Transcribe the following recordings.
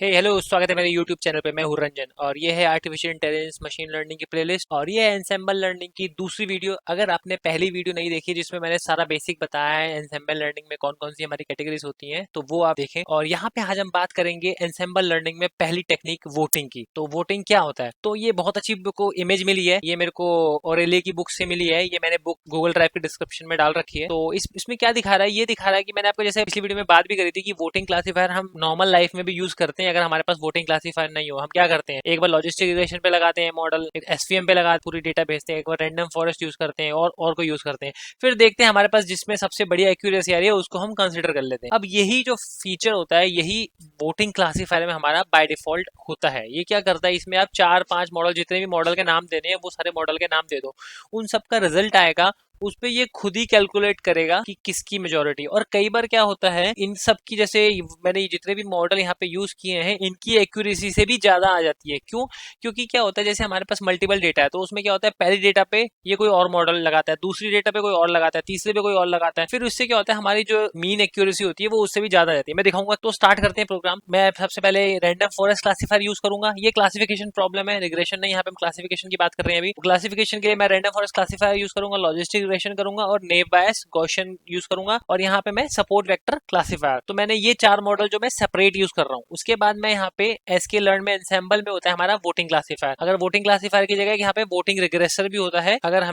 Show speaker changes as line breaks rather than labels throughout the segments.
Hello, स्वागत है मेरे YouTube चैनल पे। मैं हूँ रंजन और ये है आर्टिफिशियल इंटेलिजेंस मशीन लर्निंग की प्लेलिस्ट और ये है एनसेम्बल लर्निंग की दूसरी वीडियो। अगर आपने पहली वीडियो नहीं देखी जिसमें मैंने सारा बेसिक बताया है एनसेम्बल लर्निंग में कौन कौन सी हमारी कैटेगरीज होती हैं, तो वो आप देखें। और यहाँ पे आज हम बात करेंगे एनसेम्बल लर्निंग में पहली टेक्निक वोटिंग की। तो वोटिंग क्या होता है? तो ये बहुत अच्छी को इमेज मिली है, ये मेरे को ओरेली की बुक से मिली है। ये मैंने बुक गूगल ड्राइव के डिस्क्रिप्शन में डाल रखी है। तो इसमें क्या दिखा रहा है? ये दिखा रहा है कि मैंने आपको जैसे पिछली वीडियो में बात भी करी थी कि वोटिंग क्लासीफायर हम नॉर्मल लाइफ में भी यूज करते हैं। अगर हमारे पास वोटिंग क्लासीफायर नहीं हो, हम क्या करते हैं, एक बार लॉजिस्टिक रिग्रेशन पे लगाते हैं मॉडल, एक एसवीएम पे लगा पूरी डेटा भेजते हैं, एक बार रैंडम फॉरेस्ट यूज करते हैं और कोई यूज करते हैं। फिर देखते हैं हमारे पास जिसमें सबसे बढ़िया एक्यूरेसी आ रही है उसको हम कंसिडर कर लेते हैं। अब यही जो फीचर होता है यही वोटिंग क्लासीफायर में हमारा बाय डिफॉल्ट होता है। ये क्या करता है, इसमें आप 4-5 मॉडल, जितने भी मॉडल के नाम देने हैं वो सारे मॉडल के नाम दे दो, उन सबका रिजल्ट आएगा। उस पे ये खुद ही कैलकुलेट करेगा कि किसकी मेजोरिटी। और कई बार क्या होता है, इन सब की जैसे मैंने जितने भी मॉडल यहाँ पे यूज किए हैं इनकी एक्यूरेसी से भी ज्यादा आ जाती है। क्यों? क्योंकि क्या होता है, जैसे हमारे पास मल्टीपल डेटा है तो उसमें क्या होता है, पहली डेटा पे ये कोई और मॉडल लगाता है, दूसरी डेटा पे कोई और लगाता है, तीसरे पे कोई और लगाता है। फिर उससे क्या होता है, हमारी जो मीन एक्यूरेसी होती है वो उससे भी ज्यादा जाती है। मैं दिखाऊंगा। तो स्टार्ट करते हैं प्रोग्राम। मैं सबसे पहले रैंडम फॉरेस्ट क्लासीफायर यूज करूंगा। ये क्लासिफिकेशन प्रॉब्लम है, रिग्रेशन नहीं। यहाँ पे हम क्लासिफिकेशन की बात कर रहे हैं अभी। क्लासिफिकेशन के लिए मैं रैंडम फॉरेस्ट क्लासीफायर यूज करूंगा, लॉजिस्टिक रिग्रेशन करूंगा और नेव बायस गॉसियन यूज करूंगा। और यहाँ पे मैं सपोर्ट वेक्टर क्लासीफायर। तो मैंने ये 4 मॉडल जो मैं सेपरेट यूज कर रहा हूँ। उसके बाद मैं यहाँ पे एसके लर्न में एनसेम्बल में होता है हमारा वोटिंग क्लासीफायर। अगर वोटिंग क्लासीफायर की जगह यहाँ पे वोटिंग रिग्रेसर भी होता है, अगर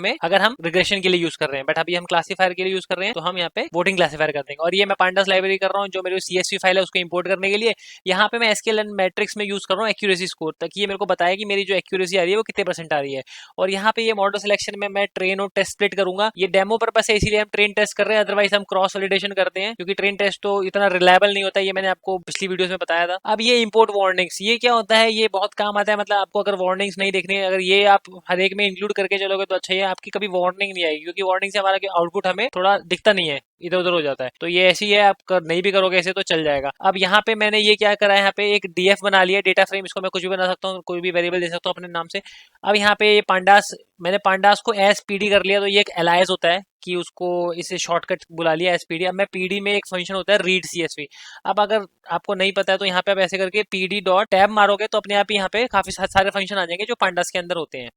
हम रिग्रेशन के लिए यूज कर रहे हैं। बट अभी हम क्लासीफायर के लिए यूज कर रहे हैं तो हम यहाँ पे वोटिंग क्लासीफायर कर देंगे। और ये मैं पांडास लाइब्रेरी कर रहा हूँ जो मेरी सीएसवी फाइल है उसको इंपोर्ट करने के लिए। यहाँ पे मैं एसके लर्न मैट्रिक्स में यूज कर रहा हूँ एक्यूरेसी स्कोर, ताकि ये मेरे को बताया कि मेरी जो एक्यूरेसी आ रही है वो कितने परसेंट आ रही है। और यहाँ पे ये मॉडल सिलेक्शन में मैं ट्रेन और टेस्ट स्प्लिट करूंगा। ये डेमो पर्पस है इसीलिए हम ट्रेन टेस्ट कर रहे हैं, अदरवाइज हम क्रॉस वैलिडेशन करते हैं, क्योंकि ट्रेन टेस्ट तो इतना रिलायबल नहीं होता। ये मैंने आपको पिछली वीडियोस में बताया था। अब ये इंपोर्ट वार्निंग्स, ये क्या होता है, ये बहुत काम आता है। मतलब आपको अगर वार्निंग्स नहीं देखनी है, अगर ये आप हर एक में इंक्लूड करके चलोगे तो अच्छा है, आपकी कभी वार्निंग नहीं आएगी, क्योंकि वार्निंग से हमारा आउटपुट हमें थोड़ा दिखता नहीं है, इधर उधर हो जाता है। तो ये ऐसी है, आप नहीं भी करोगे ऐसे तो चल जाएगा। अब यहाँ पे मैंने ये क्या करा है, यहाँ पे एक डीएफ बना लिया, डेटा फ्रेम। इसको मैं कुछ भी बना सकता हूँ, कोई भी वेरिएबल दे सकता हूँ अपने नाम से। अब यहाँ पे ये पांडास, मैंने पांडास को एस पीडी कर लिया। तो ये एक एलायस होता है कि उसको इसे शॉर्टकट बुला लिया एस पीडी। अब मैं पीडी में एक फंक्शन होता है रीड सीएसवी। अब अगर आपको नहीं पता है तो यहाँ पे आप ऐसे करके पीडी डॉट टैब मारोगे तो अपने आप ही यहाँ पे काफी सारे फंक्शन आ जाएंगे जो पांडास के अंदर होते हैं।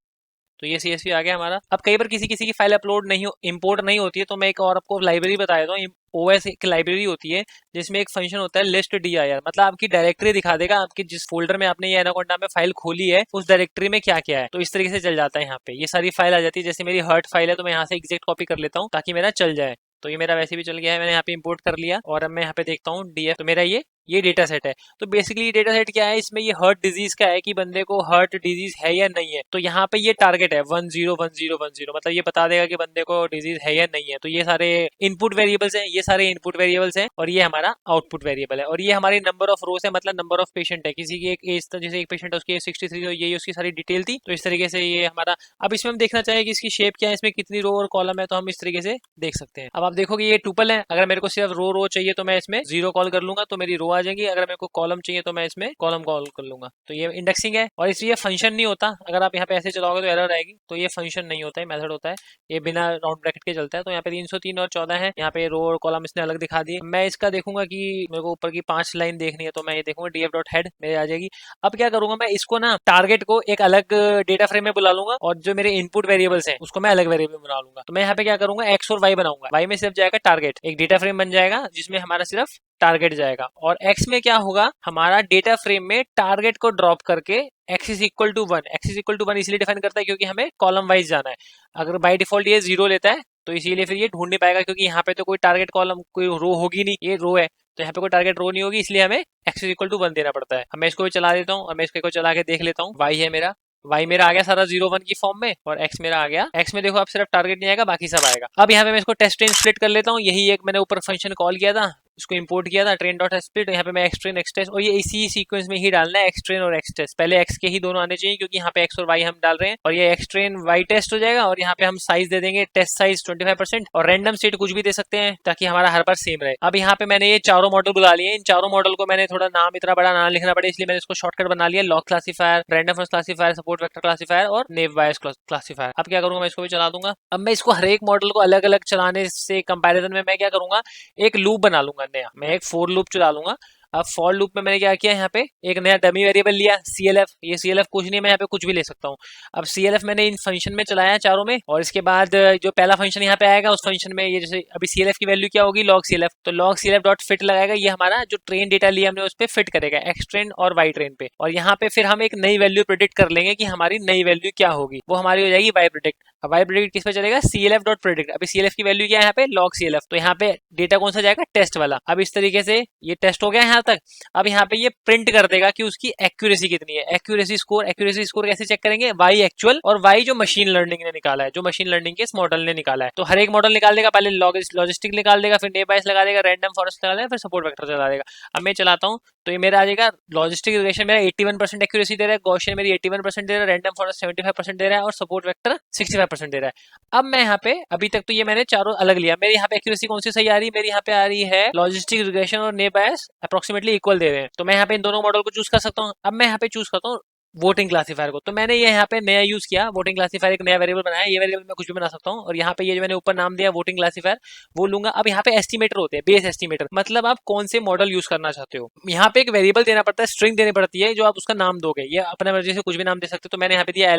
तो ये सीएसवी आ गया हमारा। अब कई बार किसी किसी की फाइल अपलोड नहीं हो, इंपोर्ट नहीं होती है, तो मैं एक और आपको लाइब्रेरी बता देता हूँ। ओएस एक लाइब्रेरी होती है जिसमें एक फंक्शन होता है लिस्ट डीआईआर। मतलब आपकी डायरेक्टरी दिखा देगा, आपकी जिस फोल्डर में आपने ये एनाकोंडा में फाइल खोली है उस डायरेक्टरी में क्या क्या है। तो इस तरीके से चल जाता है। यहाँ पे ये सारी फाइल आ जाती है। जैसे मेरी हर्ट फाइल है तो मैं यहाँ से एग्जैक्ट कॉपी कर लेता हूँ ताकि मेरा चल जाए। तो ये मेरा वैसे भी चल गया है, मैंने यहाँ पे इंपोर्ट कर लिया। और अब मैं यहाँ पे देखता हूँ डीएफ, तो मेरा ये डेटा सेट है। तो बेसिकली ये डेटा सेट क्या है, इसमें ये हर्ट डिजीज का है कि बंदे को हर्ट डिजीज है या नहीं है। तो यहाँ पे ये टारगेट है 101010, मतलब ये बता देगा कि बंदे को डिजीज है या नहीं है। तो ये सारे इनपुट वेरिएबल्स हैं, ये सारे इनपुट वेरिएबल्स हैं और ये हमारा आउटपुट वेरिएबल है। और ये हमारी नंबर ऑफ रोज है, मतलब नंबर ऑफ पेशेंट है। किसी की एक एज, जैसे एक पेशेंट है उसकी एज 63, तो ये उसकी सारी डिटेल थी। तो इस तरीके से ये हमारा। अब इसमें हम देखना चाहें कि इसकी शेप क्या है, इसमें कितनी रो और कॉलम है, तो हम इस तरीके से देख सकते हैं। अब आप देखोगे ये टुपल है। अगर मेरे को सिर्फ रो चाहिए तो मैं इसमें 0 कॉल कर लूंगा तो मेरी रो आ जाएगी। अगर मेरे को कॉलम चाहिए तो मैं इसमें कॉलम कॉल कर लूंगा। तो ये इंडेक्सिंग है और इसलिए फंक्शन नहीं होता। अगर आप यहाँ पे ऐसे चलाओगे तो एरर आएगी। तो ये फंक्शन नहीं होता है, मेथड होता है। ये बिना राउंड ब्रैकेट के चलता है। तो यहाँ पे 303 और 14 है। यहाँ पे रो और कॉलम इसने अलग दिखा दिए। मैं इसका देखूंगा कि मेरे को ऊपर की 5 लाइन देखनी है तो मैं ये देखूंगा डीएफ डॉट हेड मेरे आ जाएगी। अब क्या करूंगा, मैं इसको ना टारगेट को एक अलग डेटा फ्रेम में बुला लूंगा और जो मेरे इनपुट वेरिएबल्स हैं उसको मैं अलग वेरिएबल में बना लूंगा। तो मैं यहाँ पे क्या करूंगा, एक्स और वाई बनाऊंगा। वाई में सिर्फ जाएगा टारगेट, एक डेटा फ्रेम बन जाएगा जिसमें हमारा सिर्फ टारगेट जाएगा। और एक्स में क्या होगा, हमारा डेटा फ्रेम में टारगेट को ड्रॉप करके X is equal to 1। X is equal to 1 इसलिए डिफाइन करता है क्योंकि हमें कॉलम वाइज जाना है। अगर बाय डिफॉल्ट ये 0 लेता है तो इसीलिए फिर ये ढूंढ नहीं पाएगा, क्योंकि यहाँ पे तो कोई टारगेट कॉलम, कोई रो होगी नहीं, ये रो है। तो यहाँ पे कोई टारगेट रो नहीं होगी, इसलिए हमें एक्स इज इक्वल टू 1 देना पड़ता है। मैं इसको भी चला देता हूँ और मैं इसको चला के देख लेता हूँ। वाई है मेरा, वाई मेरा आ गया सारा 0 1 की फॉर्म में और एक्स मेरा आ गया। एक्स में देखो आप सिर्फ टारगेट नहीं आएगा, बाकी सब आएगा। अब यहाँ पे मैं इसको टेस्ट रेंज स्प्लिट कर लेता हूँ। यही एक मैंने ऊपर फंक्शन कॉल किया था, इसको इंपोर्ट किया था ट्रेन डॉट स्प्लिट। यहाँ पे मैं एक्स ट्रेन एक्स टेस्ट, और ये इसी सीक्वेंस में ही डालना है एक्स ट्रेन और एक्स टेस्ट। पहले एक्स के ही दोनों आने चाहिए क्योंकि यहाँ पे एक्स और वाई हम डाल रहे हैं। और ये एक्स ट्रेन वाई टेस्ट हो जाएगा और यहाँ पे हम साइज दे देंगे टेस्ट साइज 25% और रैंडम स्टेट कुछ भी दे सकते हैं ताकि हमारा हर बार सेम रहे। अब यहाँ पे मैंने ये चारों मॉडल बुला लिए। इन चारों मॉडल को मैंने थोड़ा नाम, इतना बड़ा नाम लिखना पड़े इसलिए मैंने इसको शॉर्टकट बना लिया, log classifier, random forest classifier, support vector classifier और नेव बायस क्लासीफायर। अब क्या करूंगा, मैं इसको भी चला दूंगा। अब मैं इसको हर एक मॉडल को अलग अलग चलाने से कंपैरिजन में मैं क्या करूंगा, एक लूप बना लूंगा नया। मैं एक फोर लूप चला लूंगा। अब फॉर लूप में मैंने क्या किया, यहाँ पे एक नया डमी वेरिएबल लिया CLF। ये CLF कुछ नहीं, मैं यहाँ पे कुछ भी ले सकता हूँ। अब CLF मैंने इन फंक्शन में चलाया चारों में, और इसके बाद जो पहला फंक्शन यहाँ पे आएगा उस फंक्शन में ये जैसे अभी CLF की वैल्यू क्या होगी, log CLF, तो log CLF डॉट फिट लगाएगा, ये हमारा जो ट्रेन डेटा लिया हमने उस पर फिट करेगा एक्स ट्रेन और वाई ट्रेन पे। और यहाँ पे फिर हम एक नई वैल्यू प्रेडिक्ट कर लेंगे कि हमारी नई वैल्यू क्या होगी, वो हमारी हो जाएगी वाई प्रेडिक्ट। अब वाई प्रेडिक्ट किस पे चलेगा, CLF डॉट प्रेडिक्ट। अभी CLF की वैल्यू क्या है यहाँ पे, log CLF, तो यहाँ पे डेटा कौन सा जाएगा, टेस्ट वाला। अब इस तरीके से ये टेस्ट हो गया यहाँ तक। अब यहाँ पे ये प्रिंट कर देगा कि उसकी एक्यूरेसी कितनी है। एक्यूरेसी स्कोर कैसे चेक करेंगे, वाई एक्चुअल और वाई जो मशीन लर्निंग ने निकाला है, जो मशीन लर्निंग के इस मॉडल ने निकाला है। तो हर एक मॉडल निकाल देगा, पहले लॉजिस्टिक निकाल देगा, फिर नेबाइस लगा देगा, रैंडम फॉरेस्ट लगा देगा, फिर सपोर्ट वेक्टर चला देगा। अब मैं चलाता हूँ तो ये मेरा आ जाएगा, लॉजिस्टिक रिग्रेशन मेरा 81% एक्यूरेसी दे रहा है, गॉसियन मेरी 81% दे रहा है, रैंडम फॉरेस्ट 75% दे रहा है और सपोर्ट वेक्टर 65% दे रहा है। अब मैं यहाँ पे अभी तक तो ये मैंने चारों अलग लिया, मेरे यहाँ पे एक्यूरेसी कौन सी सही आ रही है, मेरी यहाँ पे आ रही है लॉजिस्टिक रिग्रेशन और नेबाइस अप्रोक्सीमेटली इक्वल दे रहे हैं, तो मैं यहाँ पे इन दोनों मॉडल को चूज कर सकता हूँ। अब मैं यहाँ पे चूज करता हूँ वोटिंग क्लासीफायर को, तो मैंने ये यहाँ पे नया यूज किया, वोटिंग क्लासीफायर एक नया वेरिएबल बनाया, ये वेरिएबल मैं कुछ भी बना सकता हूँ, और यहाँ पे ये जो मैंने ऊपर नाम दिया वोटिंग क्लासीफायर वो लूंगा। अब यहाँ पे एस्टिमेटर होते हैं, बेस एस्टिमेटर, मतलब आप कौन से मॉडल यूज करना चाहते हो। यहाँ पे एक वेरिएबल देना पड़ता है, स्ट्रिंग देनी पड़ती है जो आप उसका नाम दोगे, ये अपने मर्जी से कुछ भी नाम दे सकते हो। तो मैंने यहाँ पे दिया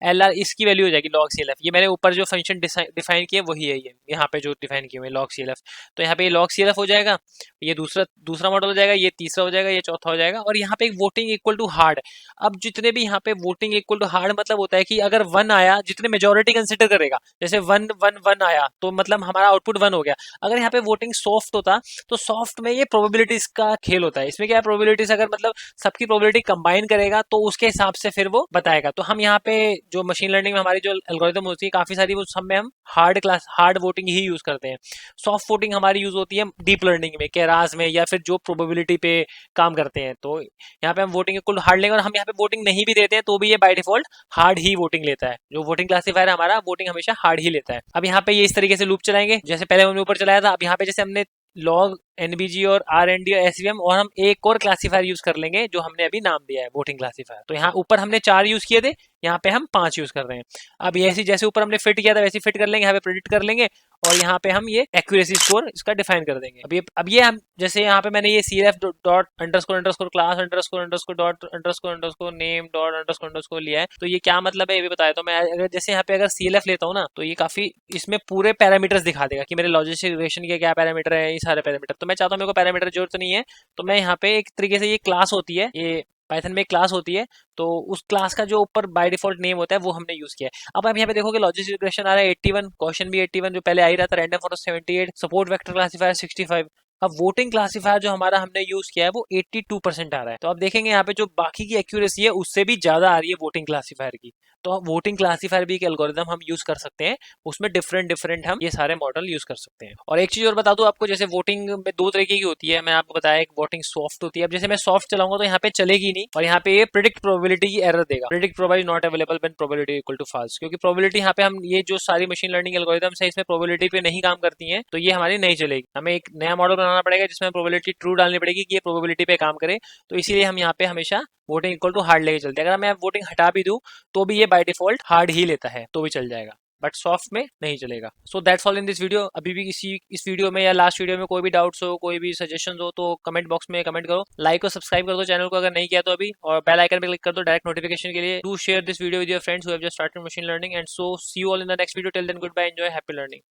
LR, इसकी वैल्यू हो जाएगी log CLF। ये मैंने ऊपर जो फंक्शन डिफाइन किए वही है, ये यहाँ पे जो डिफाइन किए हुए log CLF, तो यहाँ पे log CLF हो जाएगा, ये दूसरा मॉडल हो जाएगा, ये तीसरा हो जाएगा, ये चौथा हो जाएगा। और यहाँ पे एक वोटिंग इक्वल टू हार्ड। अब जितने भी यहाँ पे वोटिंग इक्वल टू हार्ड मतलब होता है कि अगर 1 आया, जितने मेजोरिटी कंसिडर करेगा, जैसे 1 आया तो मतलब हमारा आउटपुट 1 हो गया। अगर यहाँ पे वोटिंग सॉफ्ट होता तो सॉफ्ट में ये प्रोबेबिलिटीज का खेल होता है। इसमें क्या है, प्रोबेबिलिटीज अगर मतलब सबकी प्रोबेबिलिटी कंबाइन करेगा तो उसके हिसाब से फिर वो बताएगा। तो हम यहाँ पे जो मशीन लर्निंग में हमारी जो एल्गोरिथम होती है काफी सारी, वो सब में हम हार्ड वोटिंग ही यूज करते हैं। सॉफ्ट वोटिंग हमारी यूज होती है डीप लर्निंग में, केरास में, या फिर जो प्रोबेबिलिटी पे काम करते हैं। तो यहाँ पे हम वोटिंग इक्वल हार्ड लेंगे, और हम यहाँ पे वोटिंग नहीं भी देते हैं तो भी ये by default hard he voting लेता है। जो वोटिंग क्लासीफायर है हमारा, वोटिंग हमेशा हार्ड ही लेता है। अब यहाँ पे ये इस तरीके से लूप चलाएंगे जैसे पहले हमने ऊपर चलाया था। अब यहाँ पे जैसे हमने log NBG और RND और SVM, और हम एक और क्लासीफायर यूज कर लेंगे जो हमने अभी नाम दिया है वोटिंग क्लासीफायर। तो यहाँ ऊपर हमने 4 यूज किए थे, यहाँ पे हम 5 यूज कर रहे हैं। अब ऐसी जैसे ऊपर हमने फिट किया था वैसे फिट कर लेंगे, यहाँ पे प्रेडिक्ट कर लेंगे, और यहाँ पे हम ये एक्यूरेसी स्कोर इसका डिफाइन कर देंगे। अब ये हम जैसे यहाँ पे मैंने ये CLF dot underscore class underscore dot underscore name dot underscore लिया है। तो ये क्या मतलब है ये भी बताया। तो मैं अगर जैसे यहाँ पे अगर CLF लेता हूँ ना, तो ये काफी इसमें पूरे पैरामीटर्स दिखा देगा कि मेरे लॉजिस्टिक रिग्रेशन के क्या पैरामीटर है, ये सारे पैरामीटर। तो मैं चाहता हूँ मेरे को पैरामीटर जरूरत नहीं है, तो मैं यहाँ पे एक तरीके से ये क्लास होती है, ये पाइथन में एक क्लास होती है, तो उस क्लास का जो ऊपर बाय डिफॉल्ट नेम होता है वो हमने यूज किया है। अब आप यहाँ पे देखोगे लॉजिस्टिक रिग्रेशन आ रहा है 81, क्वेश्चन भी 81 जो पहले आ ही रहा था, random forest 78, support vector classifier 65। अब वोटिंग क्लासीफायर जो हमारा हमने यूज किया है वो 82% आ रहा है। तो आप देखेंगे यहाँ पे जो बाकी की एक्यूरेसी है उससे भी ज्यादा आ रही है वोटिंग क्लासीफायर की। तो वोटिंग क्लासीफायर भी एक एल्गोरिथम हम यूज कर सकते हैं, उसमें डिफरेंट हम ये सारे मॉडल यूज कर सकते हैं। और एक चीज और बता दूं आपको, जैसे वोटिंग में 2 तरीके की होती है, मैं आपको बताया एक वोटिंग सॉफ्ट होती है। अब जैसे मैं सॉफ्ट चलाऊंगा तो यहाँ पे चलेगी नहीं, और यहाँ पे ये प्रेडिक्ट प्रोबेबिलिटी की एरर देगा, predict probability not available when probability equal to false, क्योंकि प्रोबेबिलिटी यहाँ पे हम ये जो सारी मशीन लर्निंग एल्गोरिथम्स है इसमें प्रोबेबिलिटी पे नहीं काम करती है, तो ये हमारी नहीं चलेगी। हमें एक नया मॉडल बनाना पड़ेगा जिसमें प्रोबेबिलिटी ट्रू डालनी पड़ेगी कि ये प्रोबेबिलिटी पे काम करे। तो इसीलिए हम यहाँ पे हमेशा वोटिंग इक्वल टू हार्ड लेके चलते हैं। अगर मैं वोटिंग हटा भी दूं तो भी ये बाय डिफॉल्ट हार्ड ही लेता है, तो भी चल जाएगा, बट सॉफ्ट में नहीं चलेगा। So that's all in this video. अभी भी इस वीडियो में या लास्ट वीडियो में कोई भी डाउट्स हो, कोई भी सजेशन हो तो कमेंट बॉक्स में कमेंट करो। लाइक और सब्सक्राइब कर दो चैनल को अगर नहीं किया तो अभी, और बेल आइकन पे क्लिक कर दो डायरेक्ट नोटिफिकेशन के लिए। Do share this video with your friends who have just started machine learning, and so see you all in the next video. Till then good bye, enjoy, happy learning.